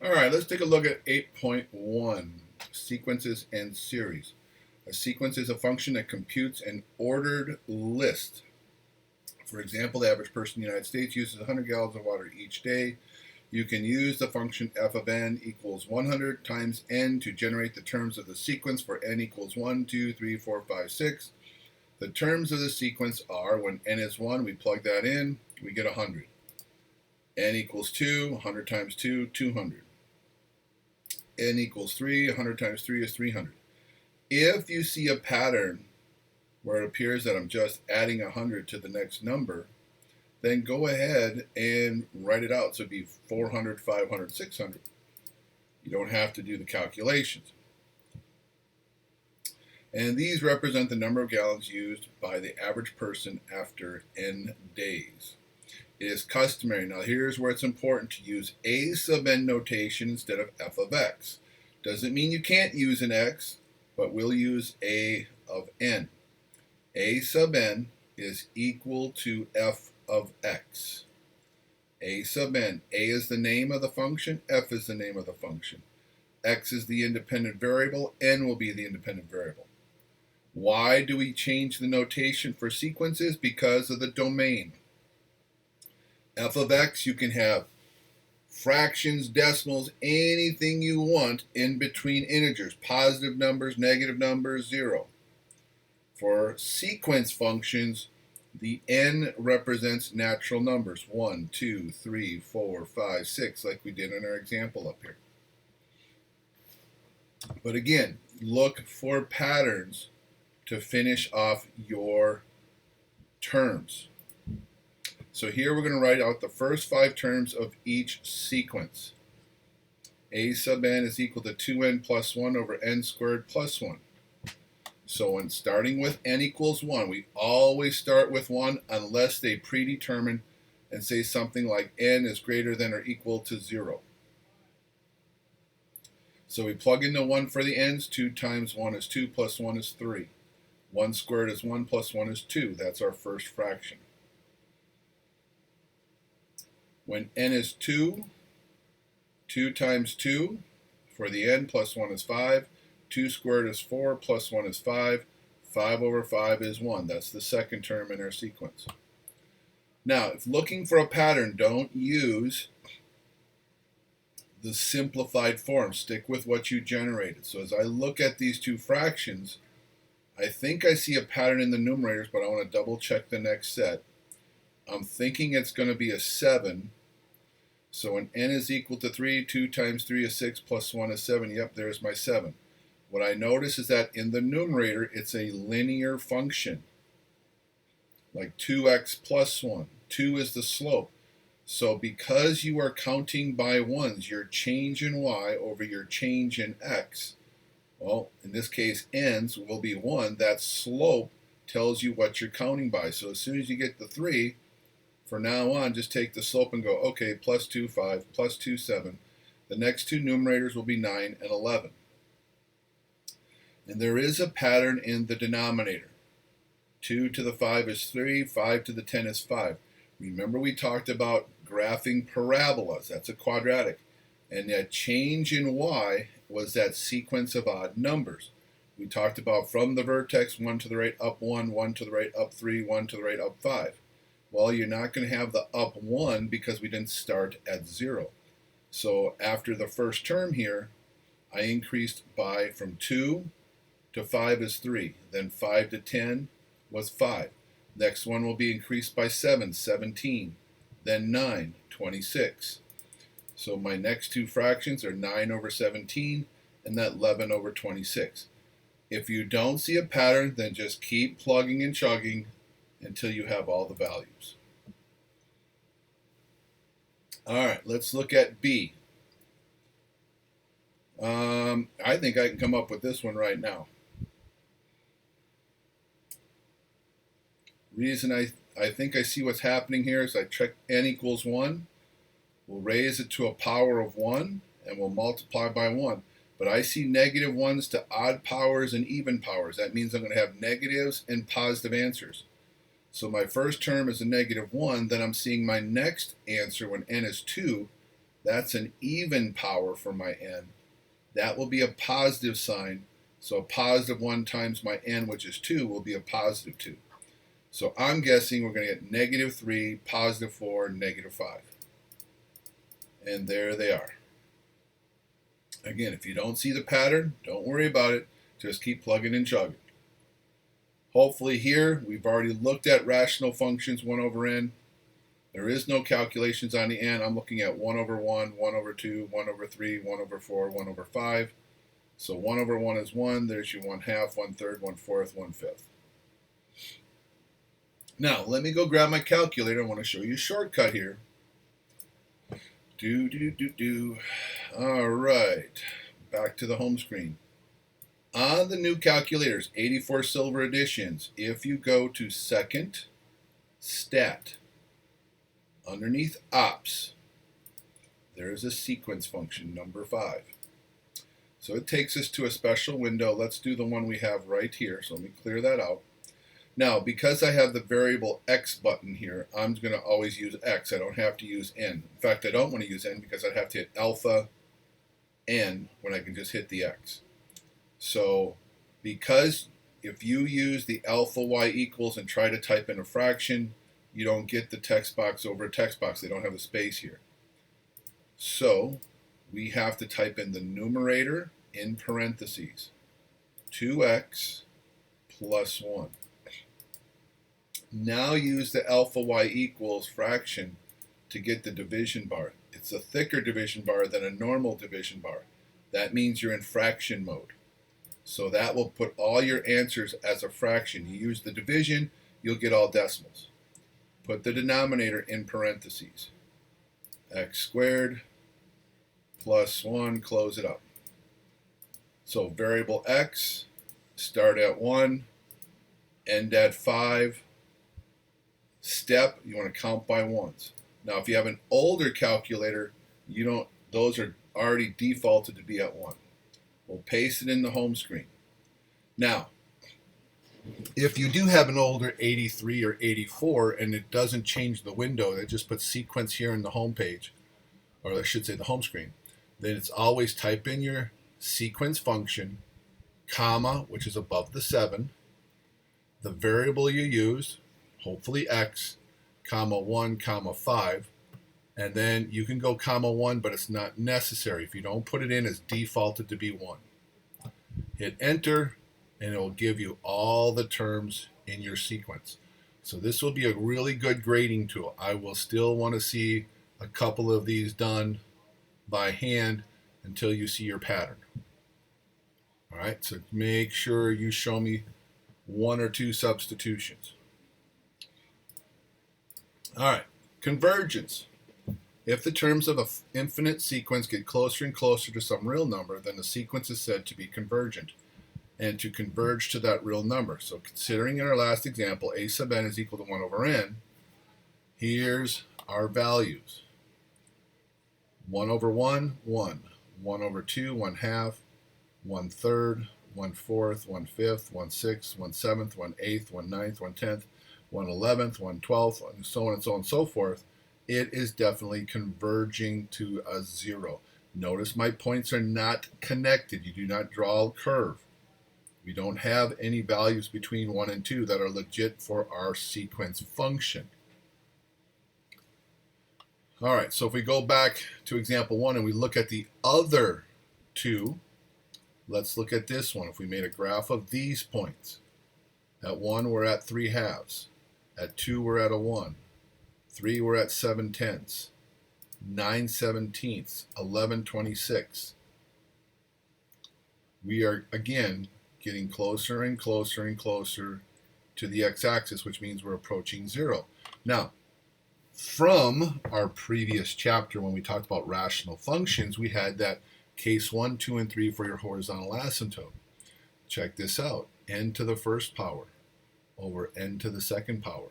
All right, let's take a look at 8.1, sequences and series. A sequence is a function that computes an ordered list. For example, the average person in the United States uses 100 gallons of water each day. You can use the function f of n equals 100 times n to generate the terms of the sequence for n equals 1, 2, 3, 4, 5, 6. The terms of the sequence are, when n is 1, we plug that in, we get 100. N equals 2, 100 times 2, 200. N equals 3, 100 times 3 is 300. If you see a pattern where it appears that I'm just adding 100 to the next number, then go ahead and write it out. So it'd be 400, 500, 600. You don't have to do the calculations. And these represent the number of gallons used by the average person after n days. It is customary. Now here's where it's important to use a sub n notation instead of f of x. Doesn't mean you can't use an x, but we'll use a of n. A sub n is equal to f of x. A sub n. A is the name of the function, f is the name of the function. X is the independent variable, n will be the independent variable. Why do we change the notation for sequences? Because of the domain. F of x, you can have fractions, decimals, anything you want in between integers, positive numbers, negative numbers, 0. For sequence functions, the n represents natural numbers, 1, 2, 3, 4, 5, 6, like we did in our example up here. But again, look for patterns to finish off your terms. So here we're going to write out the first 5 terms of each sequence. A sub n is equal to 2n plus 1 over n squared plus 1. So when starting with n equals 1, we always start with 1 unless they predetermine and say something like n is greater than or equal to 0. So we plug in the 1 for the n's. 2 times 1 is 2 plus 1 is 3. 1 squared is 1 plus 1 is 2. That's our first fraction. When n is 2, 2 times 2 for the n plus 1 is 5. 2 squared is 4 plus 1 is 5. 5 over 5 is 1. That's the second term in our sequence. Now, if looking for a pattern, don't use the simplified form. Stick with what you generated. So as I look at these two fractions, I think I see a pattern in the numerators, but I want to double check the next set. I'm thinking it's going to be a 7. So when n is equal to 3, 2 times 3 is 6, plus 1 is 7. Yep, there's my 7. What I notice is that in the numerator, it's a linear function, like 2x plus 1. 2 is the slope. So because you are counting by ones, your change in y over your change in x, well, in this case, n's will be 1. That slope tells you what you're counting by. So as soon as you get the 3, from now on, just take the slope and go, okay, plus 2, 5, plus 2, 7. The next two numerators will be 9 and 11. And there is a pattern in the denominator. 2 to the 5 is 3, 5 to the 10 is 5. Remember we talked about graphing parabolas. That's a quadratic. And that change in y was that sequence of odd numbers. We talked about from the vertex, 1 to the right, up 1, 1 to the right, up 3, 1 to the right, up 5. Well, you're not going to have the up 1 because we didn't start at 0. So after the first term here, I increased by from 2 to 5 is 3. Then 5 to 10 was 5. Next one will be increased by 7, 17. Then 9, 26. So my next two fractions are 9 over 17 and that 11 over 26. If you don't see a pattern, then just keep plugging and chugging until you have all the values. All right, let's look at B. I think I can come up with this one right now. Reason I think I see what's happening here is I check n equals 1. We'll raise it to a power of 1, and we'll multiply by 1. But I see negative ones to odd powers and even powers. That means I'm going to have negatives and positive answers. So my first term is a negative 1. Then I'm seeing my next answer when n is 2 That's an even power for my n. That will be a positive sign. So a positive 1 times my n, which is 2, will be a positive 2. So I'm guessing we're going to get negative 3, positive 4, negative 5. And there they are. Again, if you don't see the pattern, don't worry about it. Just keep plugging and chugging. Hopefully here, we've already looked at rational functions 1 over n. There is no calculations on the n. I'm looking at 1 over 1, 1 over 2, 1 over 3, 1 over 4, 1 over 5. So 1 over 1 is 1. There's your 1/2, 1/3, 1/4, 1/5. Now, let me go grab my calculator. I want to show you a shortcut here. All right. Back to the home screen. On the new calculators, 84 Silver Editions, if you go to Second, Stat, underneath Ops, there is a sequence function, number 5. So it takes us to a special window. Let's do the one we have right here. So let me clear that out. Now, because I have the variable x button here, I'm going to always use x. I don't have to use n. In fact, I don't want to use n because I'd have to hit alpha n when I can just hit the x. So because if you use the alpha y equals and try to type in a fraction, you don't get the text box over a text box. They don't have a space here. So we have to type in the numerator in parentheses, 2x plus 1. Now use the alpha y equals fraction to get the division bar. It's a thicker division bar than a normal division bar. That means you're in fraction mode. So that will put all your answers as a fraction. You use the division, you'll get all decimals. Put the denominator in parentheses. X squared plus 1, close it up. So variable x, start at 1, end at 5. Step, you want to count by ones. Now, if you have an older calculator, those are already defaulted to be at 1. We'll paste it in the home screen. Now, if you do have an older 83 or 84 and it doesn't change the window, it just puts sequence here in the home page, or I should say the home screen, then it's always type in your sequence function, comma, which is above the 7, the variable you use, hopefully x, comma 1, comma 5, and then you can go comma 1, but it's not necessary. If you don't put it in, it's defaulted to be 1. Hit enter, and it will give you all the terms in your sequence. So this will be a really good grading tool. I will still want to see a couple of these done by hand until you see your pattern. All right, so make sure you show me 1 or 2 substitutions. All right, convergence. If the terms of an infinite sequence get closer and closer to some real number, then the sequence is said to be convergent and to converge to that real number. So considering in our last example, a sub n is equal to 1 over n, here's our values. 1 over 1, 1. 1 over 2, 1/2. 1/3, 1/4, 1/5, 1/6, 1/7, 1/8, 1/9, 1/10, 1/11, 1/12, and so on and so on and so forth. It is definitely converging to a 0. Notice my points are not connected. You do not draw a curve. We don't have any values between 1 and 2 that are legit for our sequence function. All right, so if we go back to example 1 and we look at the other 2, let's look at this one. If we made a graph of these points, at 1 we're at 3/2. At 2 we're at a 1. 3 we're at 7/10. 9/17. 11/26. We are again getting closer and closer and closer to the x-axis, which means we're approaching 0. Now, from our previous chapter when we talked about rational functions, we had that case 1, 2, and 3 for your horizontal asymptote. Check this out. N to the first power over n to the second power.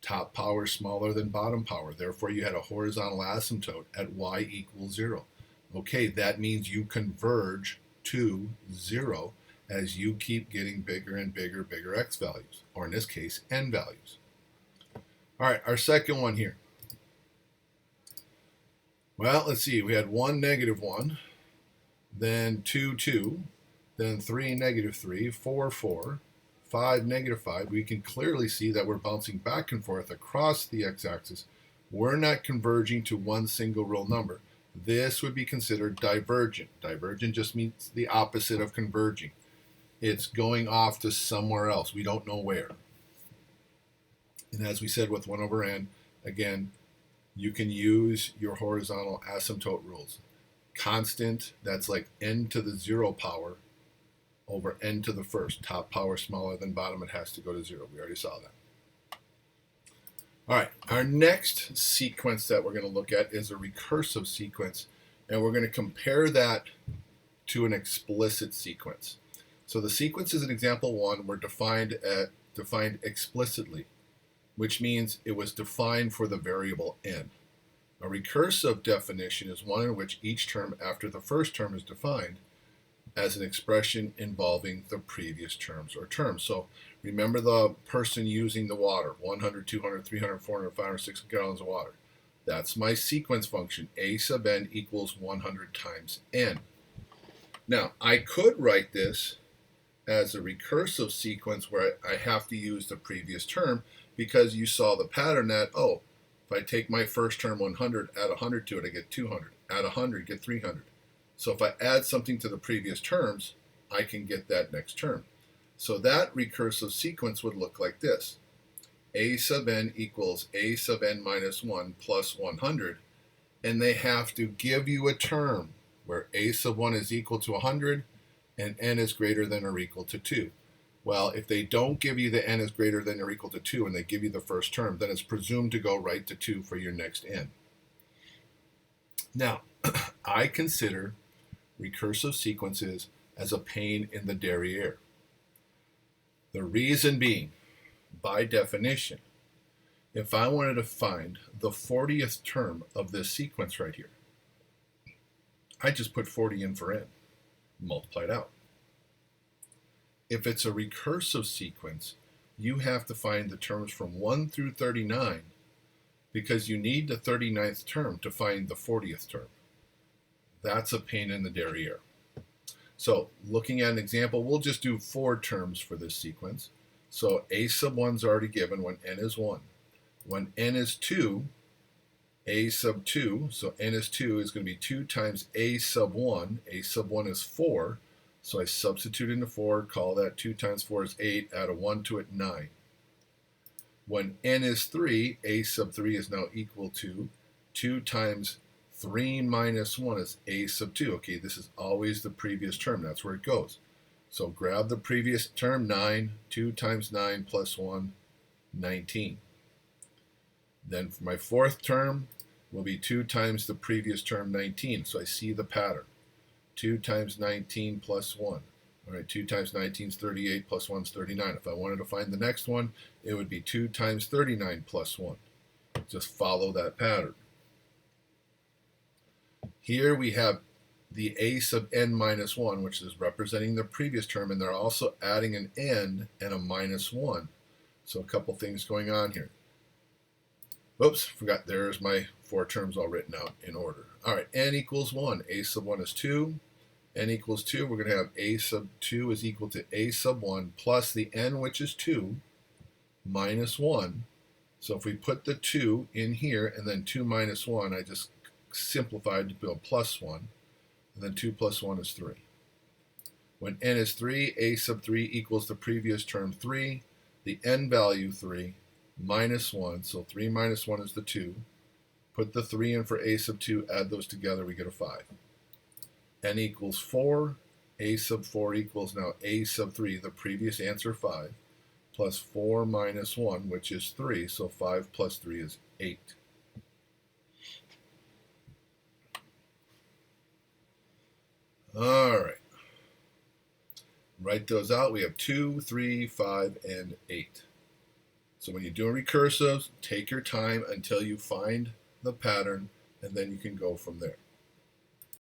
Top power smaller than bottom power. Therefore, you had a horizontal asymptote at y equals 0. Okay, that means you converge to 0 as you keep getting bigger and bigger x values, or in this case, n values. All right, our second one here. Well, let's see. We had 1, -1, then 2, 2, then 3, -3, 4, 4, 5, -5. We can clearly see that we're bouncing back and forth across the x-axis. We're not converging to one single real number. This would be considered divergent. Divergent just means the opposite of converging. It's going off to somewhere else. We don't know where. And as we said with 1 over n, again, you can use your horizontal asymptote rules. Constant, that's like n to the 0 power over n to the first. Top power smaller than bottom, it has to go to 0. We already saw that. All right, our next sequence that we're going to look at is a recursive sequence, and we're going to compare that to an explicit sequence. So the sequences in example 1 were defined explicitly, which means it was defined for the variable n. A recursive definition is one in which each term after the first term is defined as an expression involving the previous terms or terms. So remember the person using the water, 100, 200, 300, 400, 500, 600 gallons of water. That's my sequence function, a sub n equals 100 times n. Now, I could write this as a recursive sequence where I have to use the previous term, because you saw the pattern that, oh, if I take my first term 100, add 100 to it, I get 200. Add 100, get 300. So if I add something to the previous terms, I can get that next term. So that recursive sequence would look like this. A sub n equals a sub n minus 1 plus 100, and they have to give you a term where a sub 1 is equal to 100 and n is greater than or equal to 2. Well, if they don't give you the n is greater than or equal to 2 and they give you the first term, then it's presumed to go right to 2 for your next n. Now, I consider recursive sequences as a pain in the derriere. The reason being, by definition, if I wanted to find the 40th term of this sequence right here, I just put 40 in for n, multiply it out. If it's a recursive sequence, you have to find the terms from 1 through 39 because you need the 39th term to find the 40th term. That's a pain in the derriere. So looking at an example, we'll just do 4 terms for this sequence. So a sub 1 is already given when n is 1. When n is 2, a sub 2, so n is 2 is going to be 2 times a sub 1. A sub 1 is 4. So I substitute into 4, call that 2 times 4 is 8, add a 1 to it, 9. When n is 3, a sub 3 is now equal to 2 times 3 minus 1 is a sub 2. Okay, this is always the previous term. That's where it goes. So grab the previous term, 9. 2 times 9 plus 1, 19. Then for my 4th term will be 2 times the previous term, 19. So I see the pattern. 2 times 19 plus 1. All right, 2 times 19 is 38 plus 1 is 39. If I wanted to find the next one, it would be 2 times 39 plus 1. Just follow that pattern. Here we have the a sub n minus 1, which is representing the previous term, and they're also adding an n and a minus 1. So a couple things going on here. Oops, forgot there's my 4 terms all written out in order. All right, n equals 1. A sub 1 is 2. N equals 2. We're going to have a sub 2 is equal to a sub 1 plus the n, which is 2, minus 1. So if we put the 2 in here and then 2 minus 1, I just simplified to build plus 1. And then 2 plus 1 is 3. When n is 3, a sub 3 equals the previous term 3, the n value 3, minus 1. So 3 minus 1 is the 2. Put the 3 in for a sub 2, add those together, we get a 5. N equals 4, a sub 4 equals now a sub 3, the previous answer 5, plus 4 minus 1, which is 3, so 5 plus 3 is 8. All right. Write those out. We have 2, 3, 5, and 8. So when you're doing recursives, take your time until you find the pattern, and then you can go from there.